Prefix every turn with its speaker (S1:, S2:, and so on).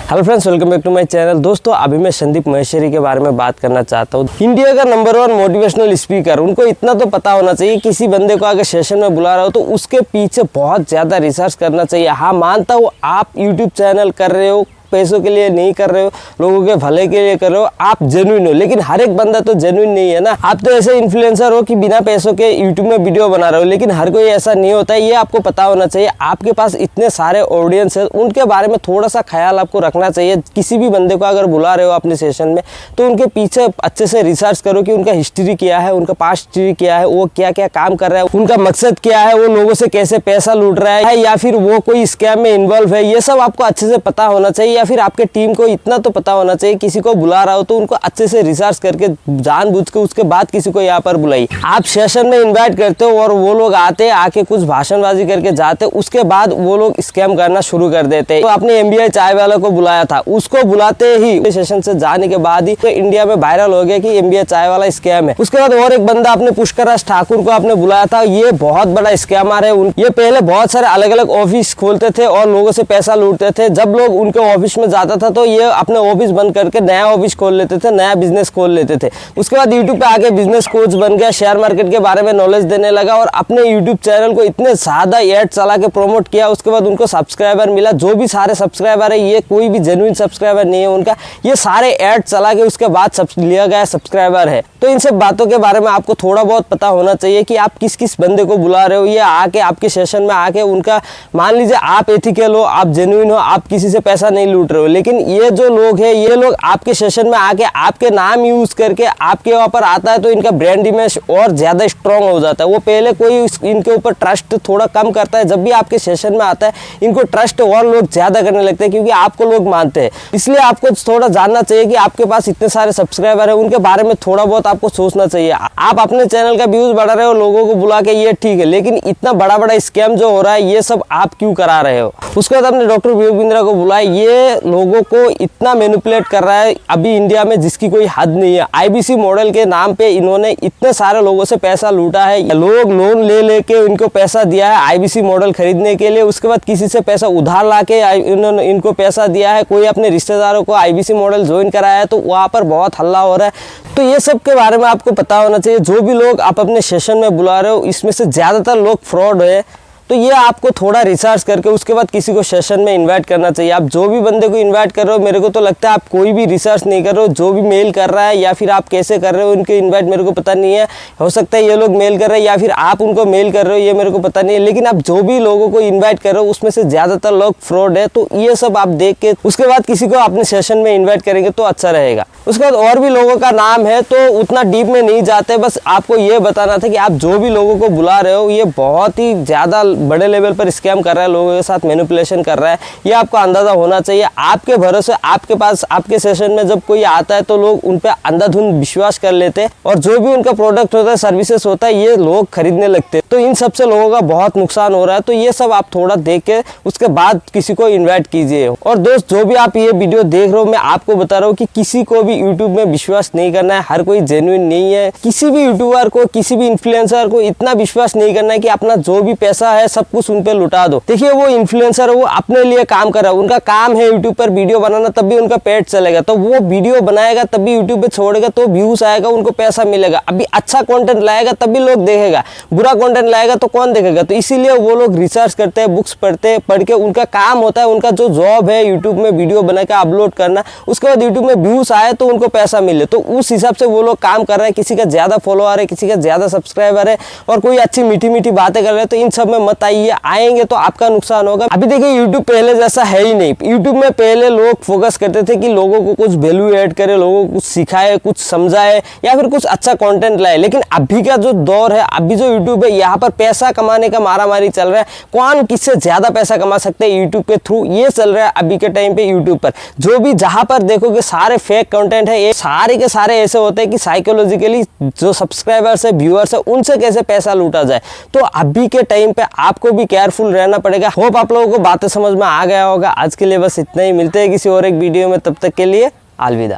S1: Hello friends, welcome back to my channel. दोस्तों, अभी मैं संदीप महेश्वरी के बारे में बात करना चाहता हूँ। इंडिया का नंबर 1 मोटिवेशनल स्पीकर। उनको इतना तो पता होना चाहिए, किसी बंदे को अगर सेशन में बुला रहा हो तो उसके पीछे बहुत ज़्यादा रिसर्च करना चाहिए। हाँ, मानता हूँ आप यूट्यूब चैनल कर रहे हो, पैसों के लिए नहीं कर रहे हो, लोगों के भले के लिए कर रहे हो, आप जेन्युइन हो। लेकिन हर एक बंदा तो जेन्युइन नहीं है ना। आप तो ऐसे इन्फ्लुएंसर हो कि बिना पैसों के यूट्यूब में वीडियो बना रहे हो, लेकिन हर कोई ऐसा नहीं होता है। ये आपको पता होना चाहिए। आपके पास इतने सारे ऑडियंस है, उनके बारे में थोड़ा सा ख्याल आपको रखना चाहिए। किसी भी बंदे को अगर बुला रहे हो अपने सेशन में, तो उनके पीछे अच्छे से रिसर्च करो कि उनका हिस्ट्री क्या है, उनका पास्ट हिस्ट्री क्या है, वो क्या क्या काम कर रहा है, उनका मकसद क्या है, वो लोगों से कैसे पैसा लूट रहा है या फिर वो कोई स्कैम में इन्वॉल्व है। ये सब आपको अच्छे से पता होना चाहिए। या फिर आपके टीम को इतना तो पता होना चाहिए, किसी को बुला रहा हो तो उनको अच्छे से रिसर्च करके जानबूझ के उसके बाद किसी को यहाँ पर बुलाइए। आप सेशन में इनवाइट करते हो और वो लोग आते आके कुछ भाषणबाजी करके जाते, उसके बाद वो लोग स्कैम करना शुरू कर देते। तो आपने MBI चाय वाला को बुलाया था, उसको बुलाते ही सेशन से जाने के बाद ही तो इंडिया में वायरल हो गया कि MBI चाय वाला स्कैम है। उसके बाद और एक बंदा आपने पुष्कर राज ठाकुर को आपने बुलाया था, ये बहुत बड़ा स्कैमर है। ये पहले बहुत सारे अलग अलग ऑफिस खोलते थे और लोगों से पैसा लूटते थे। जब लोग उनके ऑफिस में जाता था तो ये अपने ऑफिस बंद करके नया ऑफिस खोल लेते थे, नया बिजनेस खोल लेते थे। उसके बाद यूट्यूब पे आके बिजनेस कोच बन गया, शेयर मार्केट के बारे में नॉलेज देने लगा और अपने यूट्यूब चैनल को इतने ज्यादा एड चला के प्रमोट किया। उसके बाद उनको सब्सक्राइबर मिला। जो भी सारे सब्सक्राइबर है, ये कोई भी जेन्युइन सब्सक्राइबर नहीं है उनका, ये सारे एड चला के उसके बाद लिया गया सब्सक्राइबर है। तो इन सब बातों के बारे में आपको थोड़ा बहुत पता होना चाहिए कि आप किस किस बंदे को बुला रहे हो। ये आके आपके सेशन में आके उनका, मान लीजिए आप एथिकल हो, आप जेन्युइन हो, आप किसी से पैसा नहीं लूट रहे हो, लेकिन ये जो लोग है, ये लोग आपके सेशन में आके आपके नाम यूज करके आपके वहाँ पर आता है तो इनका ब्रांड इमेज और ज्यादा स्ट्रांग हो जाता है। वो पहले कोई इनके ऊपर ट्रस्ट थोड़ा कम करता है, जब भी आपके सेशन में आता है इनको ट्रस्ट और लोग ज्यादा करने लगते हैं, क्योंकि आपको लोग मानते हैं। इसलिए आपको थोड़ा जानना चाहिए कि आपके पास इतने सारे सब्सक्राइबर है, उनके बारे में थोड़ा बहुत आपको सोचना चाहिए। आप अपने चैनल का व्यूज बढ़ा रहे हो, लोगों को बुला के, ये ठीक है, लेकिन इतना बड़ा बड़ा स्कैम जो हो रहा है, ये सब आप क्यों करा रहे हो। उसके बाद आपने डॉक्टर विवेक बिंद्रा को बुलाया। ये लोगों को इतना मैनिपुलेट कर रहा है अभी इंडिया में जिसकी कोई हद नहीं है। IBC मॉडल के नाम पे इन्होंने इतने सारे लोगों से पैसा लूटा है। लोग लोन ले लेके इनको पैसा दिया है IBC मॉडल खरीदने के लिए। उसके बाद किसी से पैसा उधार लाके इन्होंने इनको पैसा दिया है। कोई अपने रिश्तेदारों को IBC मॉडल ज्वाइन कराया है, तो वहाँ पर बहुत हल्ला हो रहा है। तो ये सब के बारे में आपको पता होना चाहिए। जो भी लोग आप अपने सेशन में बुला रहे हो, इसमें से ज़्यादातर लोग फ्रॉड है। तो ये आपको थोड़ा रिसर्च करके उसके बाद किसी को सेशन में इनवाइट करना चाहिए। आप जो भी बंदे को इनवाइट कर रहे हो, मेरे को तो लगता है आप कोई भी रिसर्च नहीं कर रहे हो। जो भी मेल कर रहा है या फिर आप कैसे कर रहे हो उनके इनवाइट, मेरे को पता नहीं है। हो सकता है ये लोग मेल कर रहे हैं या फिर आप उनको मेल कर रहे हो, ये मेरे को पता नहीं है। लेकिन आप जो भी लोगों को इन्वाइट कर रहे हो, उसमें से ज़्यादातर लोग फ्रॉड है। तो ये सब आप देख के उसके बाद किसी को अपने सेशन में इन्वाइट करेंगे तो अच्छा रहेगा। उसके बाद और भी लोगों का नाम है, तो उतना डीप में नहीं जाते। बस आपको ये बताना था कि आप जो भी लोगों को बुला रहे हो, ये बहुत ही ज़्यादा बड़े लेवल पर स्कैम कर रहा है, लोगों के साथ मैनिपुलेशन कर रहा है। ये आपको अंदाजा होना चाहिए। आपके भरोसे आपके पास आपके सेशन में जब कोई आता है तो लोग उन पे अंधाधुंध विश्वास कर लेते हैं और जो भी उनका प्रोडक्ट होता है, सर्विसेज होता है, ये लोग खरीदने लगते हैं। तो इन सबसे लोगों का बहुत नुकसान हो रहा है। तो ये सब आप थोड़ा देख के उसके बाद किसी को इन्वाइट कीजिए। और दोस्त, जो भी आप ये वीडियो देख रहे हो, मैं आपको बता रहा हूँ कि किसी को भी यूट्यूब में विश्वास नहीं करना है। हर कोई जेन्युइन नहीं है। किसी भी यूट्यूबर को, किसी भी इन्फ्लुएंसर को इतना विश्वास नहीं करना है कि अपना जो भी पैसा है सब कुछ उन पे लुटा दो। देखिए, वो इन्फ्लुएंसर है, वो अपने लिए काम कर रहा है। उनका काम है यूट्यूब पर वीडियो बनाना, तब भी उनका पेट चलेगा। तो वो वीडियो बनाएगा तब भी यूट्यूब पे छोड़ेगा तो व्यूज आएगा, उनको पैसा मिलेगा। अभी अच्छा कंटेंट लाएगा तब भी लोग देखेगा, बुरा कंटेंट लाएगा तो कौन देखेगा। तो इसीलिए वो लोग रिसर्च करते हैं, बुक्स पढ़ते हैं, पढ़ के उनका काम होता है, उनका जो जॉब है यूट्यूब में वीडियो बना के अपलोड करना। उसके बाद यूट्यूब में व्यूज आए तो उनको पैसा मिले। तो उस हिसाब से वो लोग काम कर रहे हैं। किसी का ज्यादा फॉलोअर है, किसी का ज्यादा सब्सक्राइबर है और कोई अच्छी मीठी मीठी बातें कर रहे हैं, तो इन सब में मत आइए। आएंगे तो आपका नुकसान होगा। अभी देखिए, यूट्यूब पहले जैसा है ही नहीं। यूट्यूब में पहले लोग फोकस करते थे कि लोगों को कुछ वैल्यू ऐड करे, लोगों को कुछ सिखाए, कुछ समझाए या फिर कुछ अच्छा कंटेंट लाए। लेकिन अभी का जो दौर है, अभी जो यूट्यूब है, यहाँ पर पैसा कमाने का मारामारी चल रहा है। कौन किससे ज्यादा पैसा कमा सकते हैं यूट्यूब के थ्रू, ये चल रहा है अभी के टाइम पे यूट्यूब पर। जो भी जहां पर देखोगे सारे फेक कंटेंट है। ये सारे के सारे ऐसे होते हैं कि साइकोलॉजिकली जो सब्सक्राइबर्स है, व्यूअर्स है, उनसे कैसे पैसा लूटा जाए। तो अभी के टाइम पे आपको भी केयरफुल रहना पड़ेगा। होप आप लोगों को बातें समझ में आ गया होगा। आज के लिए बस इतना ही। मिलते हैं किसी और एक वीडियो में, तब तक के लिए अलविदा।